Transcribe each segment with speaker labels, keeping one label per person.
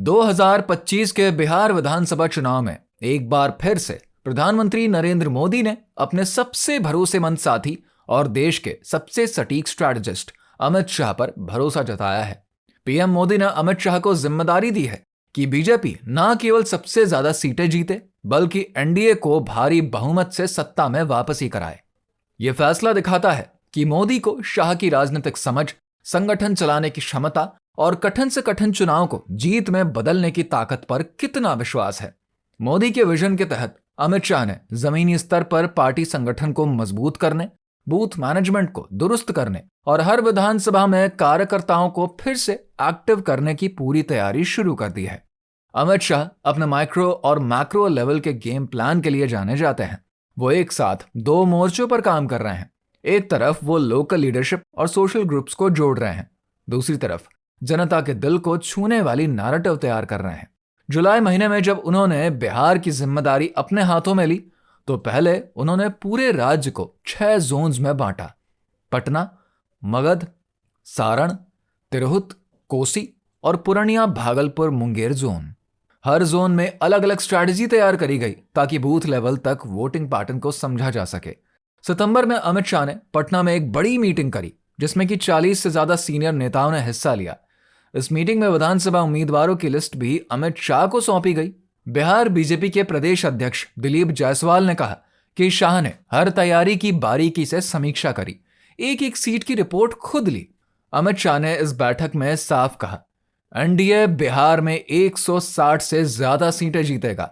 Speaker 1: 2025 के बिहार विधानसभा चुनाव में एक बार फिर से प्रधानमंत्री नरेंद्र मोदी ने अपने सबसे भरोसेमंद साथी और देश के सबसे सटीक स्ट्रैटेजिस्ट अमित शाह पर भरोसा जताया है। पीएम मोदी ने अमित शाह को जिम्मेदारी दी है कि बीजेपी न केवल सबसे ज्यादा सीटें जीते बल्कि एनडीए को भारी बहुमत से सत्ता में वापसी कराए। यह फैसला दिखाता है कि मोदी को शाह की राजनीतिक समझ, संगठन चलाने की क्षमता और कठिन से कठिन चुनाव को जीत में बदलने की ताकत पर कितना विश्वास है। मोदी के विजन के तहत अमित शाह ने जमीनी स्तर पर पार्टी संगठन को मजबूत करने, बूथ मैनेजमेंट को दुरुस्त करने और हर विधानसभा में कार्यकर्ताओं को फिर से एक्टिव करने की पूरी तैयारी शुरू कर दी है। अमित शाह अपने माइक्रो और मैक्रो लेवल के गेम प्लान के लिए जाने जाते हैं। वो एक साथ दो मोर्चों पर काम कर रहे हैं। एक तरफ वो लोकल लीडरशिप और सोशल ग्रुप्स को जोड़ रहे हैं, दूसरी तरफ जनता के दिल को छूने वाली नैरेटिव तैयार कर रहे हैं। जुलाई महीने में जब उन्होंने बिहार की जिम्मेदारी अपने हाथों में ली तो पहले उन्होंने पूरे राज्य को 6 जोन्स में बांटा। पटना, मगध, सारण, तिरहुत, कोसी और पूर्णिया, भागलपुर, मुंगेर जोन। हर जोन में अलग अलग स्ट्रैटेजी तैयार करी गई ताकि बूथ लेवल तक वोटिंग पैटर्न को समझा जा सके। सितंबर में अमित शाह ने पटना में एक बड़ी मीटिंग करी जिसमें कि 40 से ज्यादा सीनियर नेताओं ने हिस्सा लिया। इस मीटिंग में विधानसभा उम्मीदवारों की लिस्ट भी अमित शाह को सौंपी गई। बिहार बीजेपी के प्रदेश अध्यक्ष दिलीप जायसवाल ने कहा कि शाह ने हर तैयारी की बारीकी से समीक्षा करी, एक एक सीट की रिपोर्ट खुद ली। अमित शाह ने इस बैठक में साफ कहा, एनडीए बिहार में 160 से ज्यादा सीटें जीतेगा।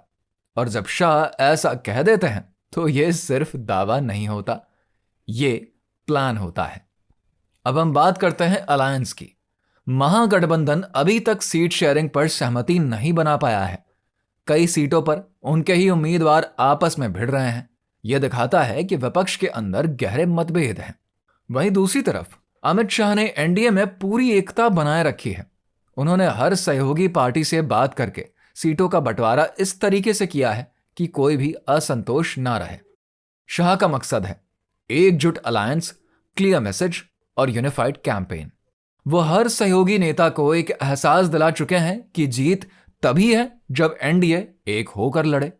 Speaker 1: और जब शाह ऐसा कह देते हैं तो यह सिर्फ दावा नहीं होता, ये प्लान होता है। अब हम बात करते हैं अलायंस की। महागठबंधन अभी तक सीट शेयरिंग पर सहमति नहीं बना पाया है। कई सीटों पर उनके ही उम्मीदवार आपस में भिड़ रहे हैं। यह दिखाता है कि विपक्ष के अंदर गहरे मतभेद हैं। वहीं दूसरी तरफ अमित शाह ने एनडीए में पूरी एकता बनाए रखी है। उन्होंने हर सहयोगी पार्टी से बात करके सीटों का बंटवारा इस तरीके से किया है कि कोई भी असंतोष ना रहे। शाह का मकसद है एकजुट अलायंस, क्लियर मैसेज और यूनिफाइड कैंपेन। वो हर सहयोगी नेता को एक एहसास दिला चुके हैं कि जीत तभी है जब एनडीए एक होकर लड़े।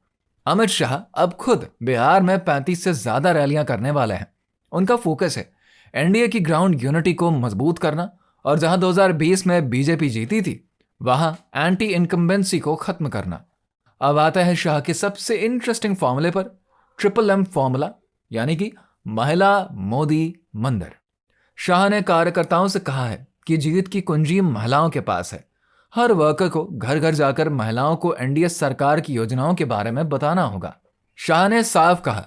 Speaker 1: अमित शाह अब खुद बिहार में 35 से ज्यादा रैलियां करने वाले हैं। उनका फोकस है एनडीए की ग्राउंड यूनिटी को मजबूत करना और जहां 2020 में बीजेपी जीती थी वहां एंटी इनकम्बेंसी को खत्म करना। अब आता है शाह के सबसे इंटरेस्टिंग फॉर्मूले पर, ट्रिपल एम फॉर्मूला, यानी कि महिला, मोदी, मंदिर। शाह ने कार्यकर्ताओं से कहा है कि जीत की कुंजी महिलाओं के पास है। हर वर्कर को घर घर जाकर महिलाओं को एनडीए सरकार की योजनाओं के बारे में बताना होगा। शाह ने साफ कहा,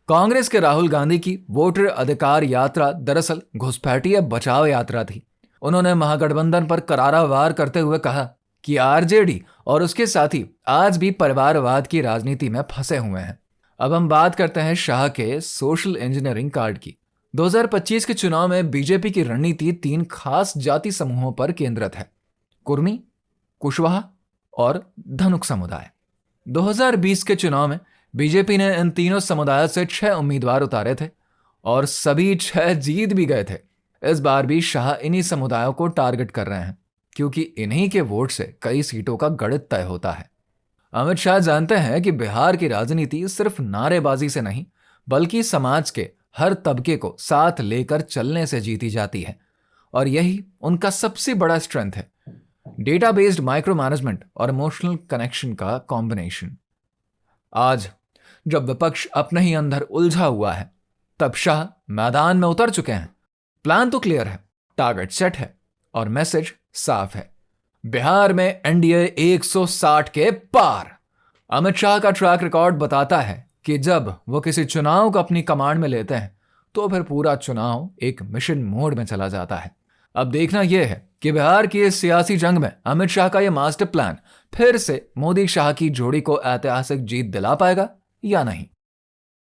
Speaker 1: कांग्रेस के राहुल गांधी की वोटर अधिकार यात्रा दरअसल घुसपैठिया बचाव यात्रा थी। उन्होंने महागठबंधन पर करारा वार करते हुए कहा कि आरजेडी और उसके साथी आज भी परिवारवाद की राजनीति में फंसे हुए हैं। अब हम बात करते हैं शाह के सोशल इंजीनियरिंग कार्ड की। 2025 के चुनाव में बीजेपी की रणनीति 3 खास जाति समूहों पर केंद्रित है, कुर्मी, कुशवाहा और धनुक समुदाय। 2020 के चुनाव में बीजेपी ने इन तीनों समुदायों से 6 उम्मीदवार उतारे थे और सभी 6 जीत भी गए थे। इस बार भी शाह इन्हीं समुदायों को टारगेट कर रहे हैं क्योंकि इन्हीं के वोट से कई सीटों का गणित तय होता है। अमित शाह जानते हैं कि बिहार की राजनीति सिर्फ नारेबाजी से नहीं बल्कि समाज के हर तबके को साथ लेकर चलने से जीती जाती है और यही उनका सबसे बड़ा स्ट्रेंथ है, डेटा बेस्ड माइक्रो मैनेजमेंट और इमोशनल कनेक्शन का कॉम्बिनेशन। आज जब विपक्ष अपने ही अंदर उलझा हुआ है तब शाह मैदान में उतर चुके हैं। प्लान तो क्लियर है, टारगेट सेट है और मैसेज साफ है। बिहार में एनडीए 160 के पार। अमित शाह का ट्रैक रिकॉर्ड बताता है कि जब वो किसी चुनाव को अपनी कमांड में लेते हैं तो फिर पूरा चुनाव एक मिशन मोड में चला जाता है। अब देखना यह है कि बिहार की इस सियासी जंग में अमित शाह का यह मास्टर प्लान फिर से मोदी शाह की जोड़ी को ऐतिहासिक जीत दिला पाएगा या नहीं।